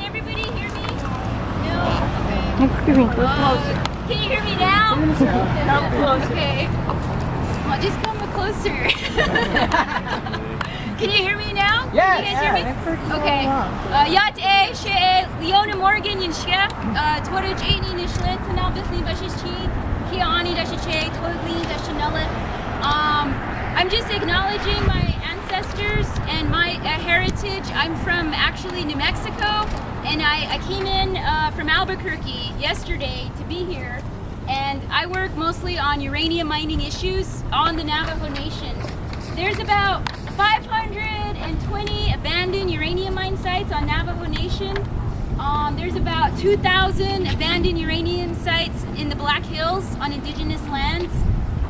everybody hear me? No? Excuse me, close. Can you hear me now? Come close. Okay. Well, just come closer. Can you hear me now? Yes. Can you guys hear me? Okay. Yat e she Leona Morgan yinshia Toro Jani Nishlet now Bithni Bashichi Kiani Dashiche Togli Dashanella. I'm just acknowledging my ancestors and my heritage. I'm from actually New Mexico, and I came in from Albuquerque yesterday to be here, and I work mostly on uranium mining issues on the Navajo Nation. There's about 520 abandoned uranium mine sites on Navajo Nation. There's about 2,000 abandoned uranium sites in the Black Hills on indigenous lands,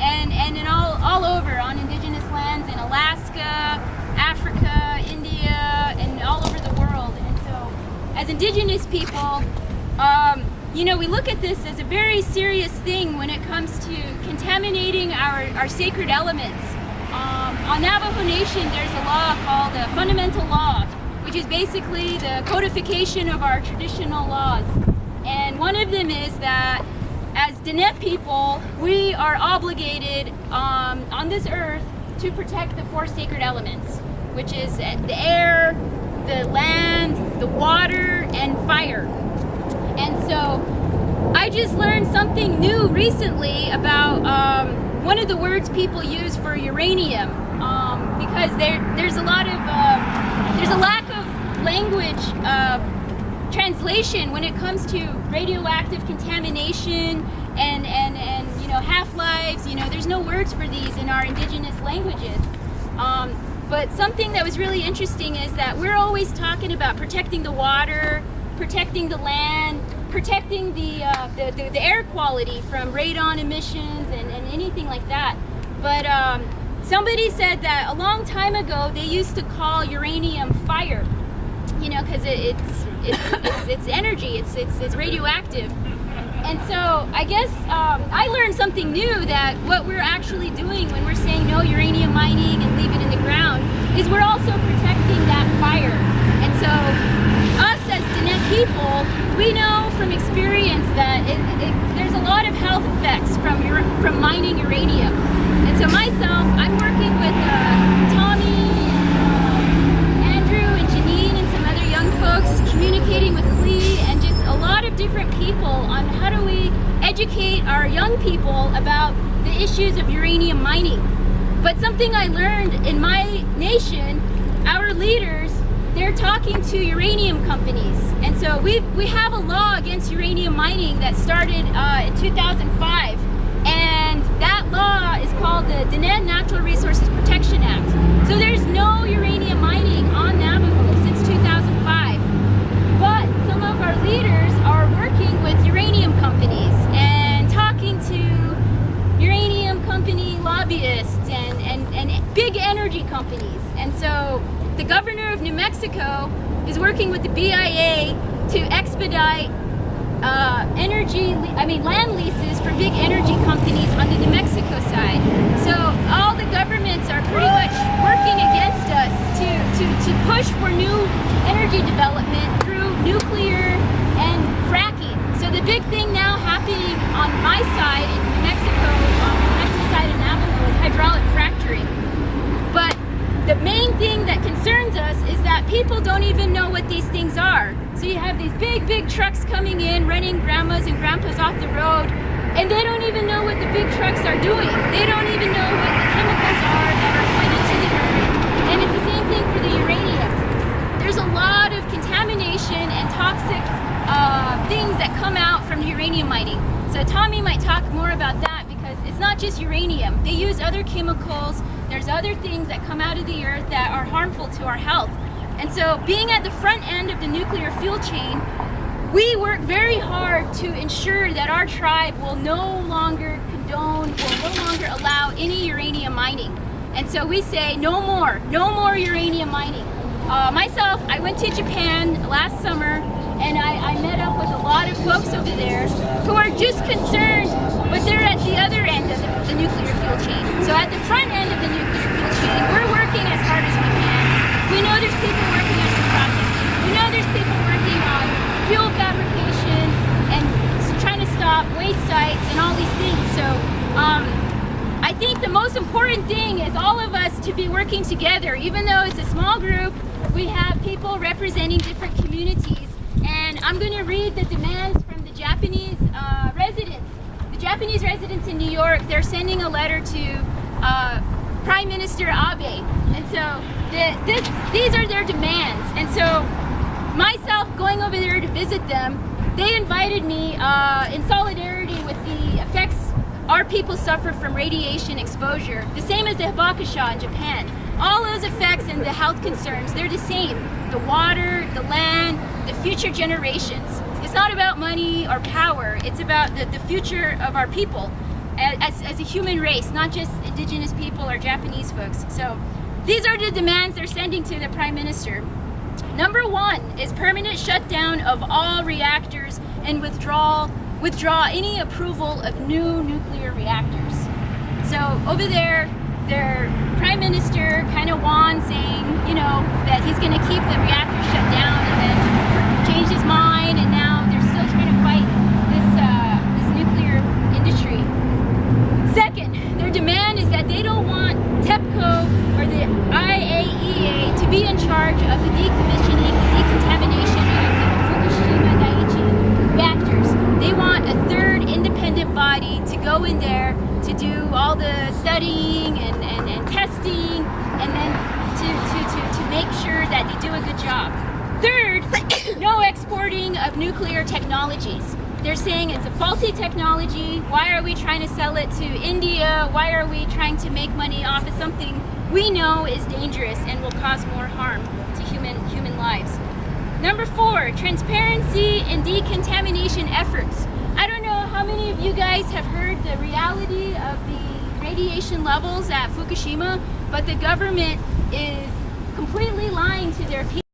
and in all over on indigenous lands in Alaska, Africa, India, and all over the world. And so, as indigenous people, you know, we look at this as a very serious thing when it comes to contaminating our sacred elements. On Navajo Nation, there's a law called a fundamental law, which is basically the codification of our traditional laws. And one of them is that as Diné people, we are obligated on this earth to protect the four sacred elements, which is the air, the land, the water, and fire. And so I just learned something new recently about one of the words people use for uranium, because there's a lot of there's a lack of language translation when it comes to radioactive contamination and you know, half-lives. You know, there's no words for these in our indigenous languages. But something that was really interesting is that we're always talking about protecting the water, protecting the land, protecting the air quality from radon emissions and anything like that. But somebody said that a long time ago they used to call uranium fire, you know, because it's energy, it's radioactive. And so I guess I learned something new, that what we're actually doing when we're saying no uranium mining and leave it in the ground is we're also protecting that fire. And so us as Diné people, we know from experience that there's a lot of health effects from mining uranium. And so myself, I'm working with Tommy, Andrew, and Janine, and some other young folks, communicating with Clee, and just a lot of different people on how do we educate our young people about the issues of uranium mining. But something I learned in my nation, our leaders, they're talking to uranium companies. And so we have a law against uranium mining that started in 2005. And that law is called the Diné Natural Resources Protection Act. So there's no uranium mining on Navajo since 2005. But some of our leaders are working with uranium companies and talking to uranium company lobbyists and big energy companies. And so the governor of New Mexico is working with the BIA to expedite land leases for big energy companies on the New Mexico side. So all the governments are pretty much working against us to push for new energy development through nuclear and fracking. So the big thing now happening on my side in New Mexico, on the Mexico side of Navajo, is hydraulic fracturing. But the main thing that concerns us is that people don't even know what these things are. So you have these big trucks coming in, running grandmas and grandpas off the road, and they don't even know what the big trucks are doing. They don't even know what the chemicals are that are going into the earth. And it's the same thing for the uranium. There's a lot of contamination and toxic things that come out from uranium mining. So Tommy might talk more about that, because it's not just uranium. They use other chemicals. There's other things that come out of the earth that are harmful to our health. And so being at the front end of the nuclear fuel chain, we work very hard to ensure that our tribe will no longer condone, will no longer allow any uranium mining. And so we say no more uranium mining. Myself, I went to Japan last summer, and I met up with a lot of folks over there who are just concerned, but they're at the other end of the nuclear fuel chain. So at the front end of the nuclear fuel chain, we're working as hard as we can. We know there's people working on processing. We know there's people working on and all these things. So I think the most important thing is all of us to be working together. Even though it's a small group, we have people representing different communities. And I'm going to read the demands from the Japanese residents. The Japanese residents in New York, they're sending a letter to Prime Minister Abe. And so these are their demands. And so myself going over there to visit them, they invited me in solidarity with the effects our people suffer from radiation exposure, the same as the Hibakusha in Japan. All those effects and the health concerns, they're the same. The water, the land, the future generations. It's not about money or power, it's about the future of our people as a human race, not just indigenous people or Japanese folks. So these are the demands they're sending to the Prime Minister. Number one is permanent shutdown of all reactors and withdraw any approval of new nuclear reactors. So over there, their Prime Minister kind of won saying, you know, that he's going to keep the reactors shut down, and then changed his mind, and now they're still trying to fight this nuclear industry. Second, their demand is that they don't want TEPCO or the IAEA to be in charge of the decommissioning and decontamination of the Fukushima Daiichi reactors. They want a third independent body to go in there to do all the studying and testing, and then to make sure that they do a good job. Third, no exporting of nuclear technologies. They're saying it's a faulty technology. Why are we trying to sell it to India? Why are we trying to make money off of something we know is dangerous and will cause more harm to human lives? Number four, transparency and decontamination efforts. I don't know how many of you guys have heard the reality of the radiation levels at Fukushima, but the government is completely lying to their people.